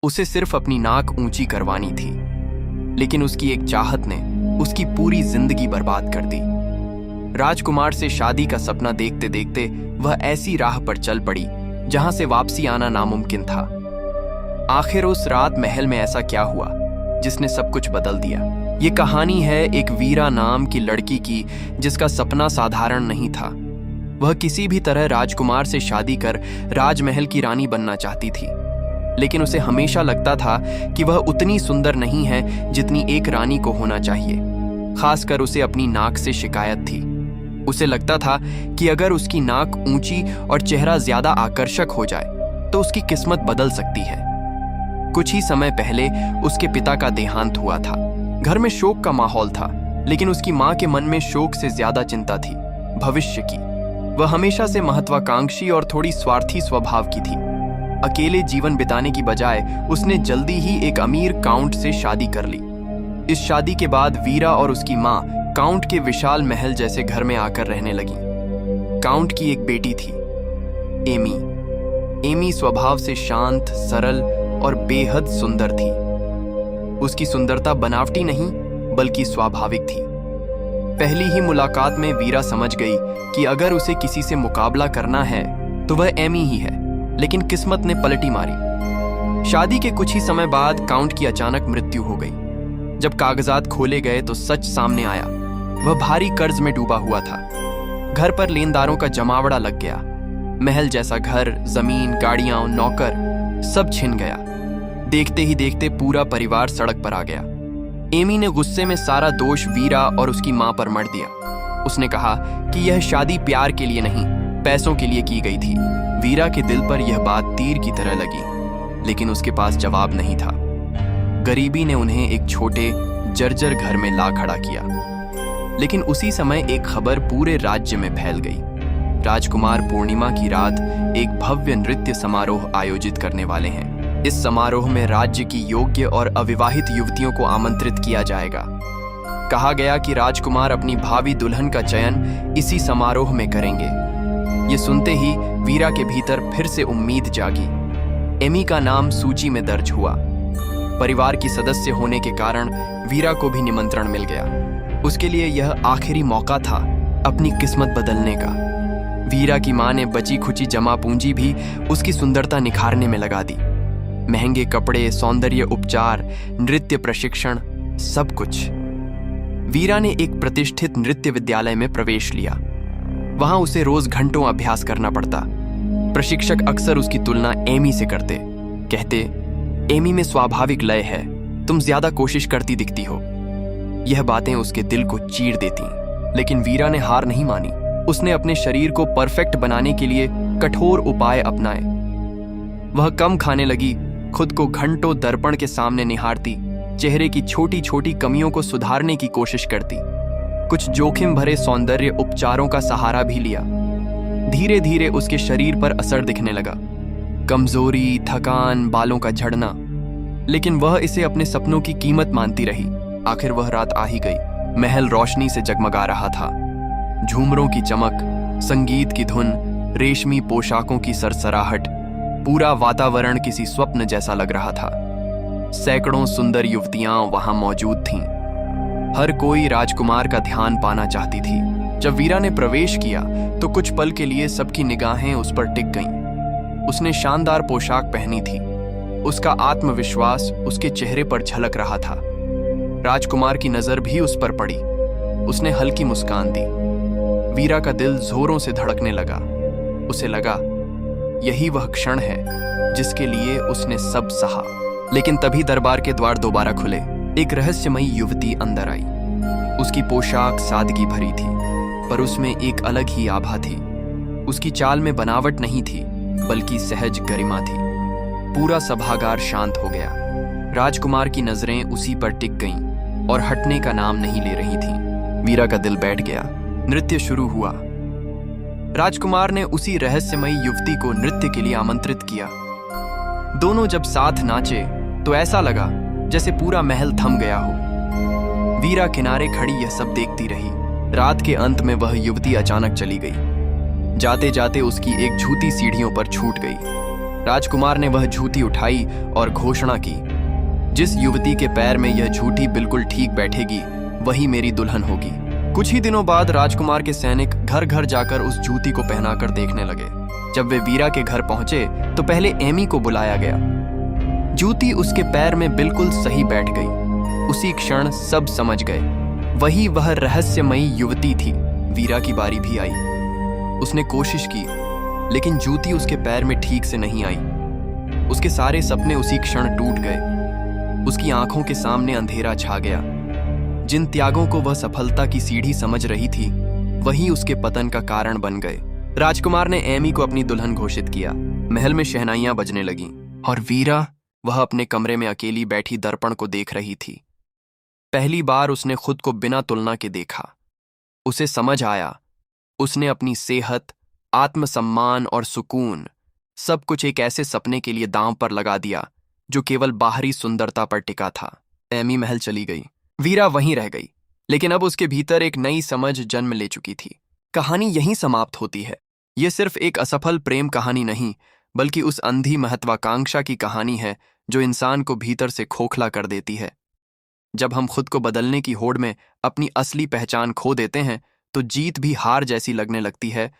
उसे सिर्फ अपनी नाक ऊंची करवानी थी, लेकिन उसकी एक चाहत ने उसकी पूरी जिंदगी बर्बाद कर दी। राजकुमार से शादी का सपना देखते देखते वह ऐसी राह पर चल पड़ी जहां से वापसी आना नामुमकिन था। आखिर उस रात महल में ऐसा क्या हुआ जिसने सब कुछ बदल दिया? ये कहानी है एक वीरा नाम की लड़की की, जिसका सपना साधारण नहीं था। वह किसी भी तरह राजकुमार से शादी कर राजमहल की रानी बनना चाहती थी, लेकिन उसे हमेशा लगता था कि वह उतनी सुंदर नहीं है जितनी एक रानी को होना चाहिए। खासकर उसे अपनी नाक से शिकायत थी। उसे लगता था कि अगर उसकी नाक ऊंची और चेहरा ज्यादा आकर्षक हो जाए तो उसकी किस्मत बदल सकती है। कुछ ही समय पहले उसके पिता का देहांत हुआ था। घर में शोक का माहौल था, लेकिन उसकी मां के मन में शोक से ज्यादा चिंता थी भविष्य की। वह हमेशा से महत्वाकांक्षी और थोड़ी स्वार्थी स्वभाव की थी। अकेले जीवन बिताने की बजाय उसने जल्दी ही एक अमीर काउंट से शादी कर ली। इस शादी के बाद वीरा और उसकी मां काउंट के विशाल महल जैसे घर में आकर रहने लगी। काउंट की एक बेटी थी, एमी। एमी स्वभाव से शांत, सरल और बेहद सुंदर थी। उसकी सुंदरता बनावटी नहीं बल्कि स्वाभाविक थी। पहली ही मुलाकात में वीरा समझ गई कि अगर उसे किसी से मुकाबला करना है तो वह एमी ही है, लेकिन किस्मत ने पलटी मारी। शादी के कुछ ही समय बाद काउंट की अचानक मृत्यु हो गई। जब कागजात खोले गए तो सच सामने आया। वह भारी कर्ज में डूबा हुआ था। घर पर लेनदारों का जमावड़ा लग गया। महल जैसा घर, जमीन, गाड़ियां, नौकर सब छिन गया। देखते ही देखते पूरा परिवार सड़क पर आ गया। एमी ने गुस्से में सारा दोष वीरा और उसकी मां पर मढ़ दिया। उसने कहा कि यह शादी प्यार के लिए नहीं, पैसों के लिए की गई थी। वीरा के दिल पर यह बात तीर की तरह लगी, लेकिन उसके पास जवाब नहीं था। गरीबी ने उन्हें एक छोटे जर्जर घर में ला खड़ा किया। लेकिन उसी समय एक खबर पूरे राज्य में फैल गई। राजकुमार पूर्णिमा की रात एक भव्य नृत्य समारोह आयोजित करने वाले हैं। इस समारोह में राज्य की योग्य और अविवाहित युवतियों को आमंत्रित किया जाएगा। कहा गया कि राजकुमार अपनी भावी दुल्हन का चयन इसी समारोह में करेंगे। ये सुनते ही वीरा के भीतर फिर से उम्मीद जागी। एमी का नाम सूची में दर्ज हुआ। परिवार की सदस्य होने के कारण वीरा को भी निमंत्रण मिल गया। उसके लिए यह आखिरी मौका था अपनी किस्मत बदलने का। वीरा की मां ने बची खुची जमा पूंजी भी उसकी सुंदरता निखारने में लगा दी। महंगे कपड़े, सौंदर्य उपचार, नृत्य प्रशिक्षण, सब कुछ। वीरा ने एक प्रतिष्ठित नृत्य विद्यालय में प्रवेश लिया। वहां उसे रोज घंटों अभ्यास करना पड़ता। प्रशिक्षक अक्सर उसकी तुलना एमी से करते। कहते, एमी में स्वाभाविक लय है, तुम ज्यादा कोशिश करती दिखती हो। यह बातें उसके दिल को चीर देती, लेकिन वीरा ने हार नहीं मानी। उसने अपने शरीर को परफेक्ट बनाने के लिए कठोर उपाय अपनाए। वह कम खाने लगी, खुद को घंटों दर्पण के सामने निहारती, चेहरे की छोटी छोटी कमियों को सुधारने की कोशिश करती। कुछ जोखिम भरे सौंदर्य उपचारों का सहारा भी लिया। धीरे धीरे उसके शरीर पर असर दिखने लगा, कमजोरी, थकान, बालों का झड़ना। लेकिन वह इसे अपने सपनों की कीमत मानती रही। आखिर वह रात आ ही गई। महल रोशनी से जगमगा रहा था। झूमरों की चमक, संगीत की धुन, रेशमी पोशाकों की सरसराहट, पूरा वातावरण किसी स्वप्न जैसा लग रहा था। सैकड़ों सुंदर युवतियां वहां मौजूद थीं। हर कोई राजकुमार का ध्यान पाना चाहती थी। जब वीरा ने प्रवेश किया तो कुछ पल के लिए सबकी निगाहें उस पर टिक गईं। उसने शानदार पोशाक पहनी थी। उसका आत्मविश्वास उसके चेहरे पर झलक रहा था। राजकुमार की नजर भी उस पर पड़ी। उसने हल्की मुस्कान दी। वीरा का दिल जोरों से धड़कने लगा। उसे लगा यही वह क्षण है जिसके लिए उसने सब सहा। लेकिन तभी दरबार के द्वार दोबारा खुले। एक रहस्यमयी युवती अंदर आई। उसकी पोशाक सादगी भरी थी, पर उसमें एक अलग ही आभा थी। उसकी चाल में बनावट नहीं थी, बल्कि सहज गरिमा थी। पूरा सभागार शांत हो गया। राजकुमार की नजरें उसी पर टिक गईं और हटने का नाम नहीं ले रही थीं। वीरा का दिल बैठ गया। नृत्य शुरू हुआ। राजकुमार ने उसी रहस्यमयी युवती को नृत्य के लिए आमंत्रित किया। दोनों जब साथ नाचे तो ऐसा लगा जैसे पूरा महल थम गया हो। वीरा किनारे खड़ी यह सब देखती रही। रात के अंत में वह युवती अचानक चली गई। जाते जाते उसकी एक झूठी सीढ़ियों पर छूट गई। राजकुमार ने वह जूती उठाई और घोषणा की, जिस युवती के पैर में यह जूती बिल्कुल ठीक बैठेगी वही मेरी दुल्हन होगी। कुछ ही दिनों बाद राजकुमार के सैनिक घर घर जाकर उस जूती को पहनाकर देखने लगे। जब वे वीरा के घर पहुंचे तो पहले एमी को बुलाया गया। जूती उसके पैर में बिल्कुल सही बैठ गई। उसी क्षण सब समझ गए, वही वह रहस्यमयी युवती थी। वीरा की बारी भी आई। उसने कोशिश की, लेकिन जूती उसके पैर में ठीक से नहीं आई। उसके सारे सपने उसी क्षण टूट गए। उसकी आंखों के सामने अंधेरा छा गया। जिन त्यागों को वह सफलता की सीढ़ी समझ रही थी, वही उसके पतन का कारण बन गए। राजकुमार ने एमी को अपनी दुल्हन घोषित किया। महल में शहनाइयां बजने लगीं और वीरा, वह अपने कमरे में अकेली बैठी दर्पण को देख रही थी। पहली बार उसने खुद को बिना तुलना के देखा। उसे समझ आया, उसने अपनी सेहत, आत्मसम्मान और सुकून, सब कुछ एक ऐसे सपने के लिए दांव पर लगा दिया जो केवल बाहरी सुंदरता पर टिका था। एमी महल चली गई। वीरा वहीं रह गई, लेकिन अब उसके भीतर एक नई समझ जन्म ले चुकी थी। कहानी यहीं समाप्त होती है। यह सिर्फ एक असफल प्रेम कहानी नहीं, बल्कि उस अंधी महत्वाकांक्षा की कहानी है जो इंसान को भीतर से खोखला कर देती है। जब हम खुद को बदलने की होड़ में अपनी असली पहचान खो देते हैं, तो जीत भी हार जैसी लगने लगती है,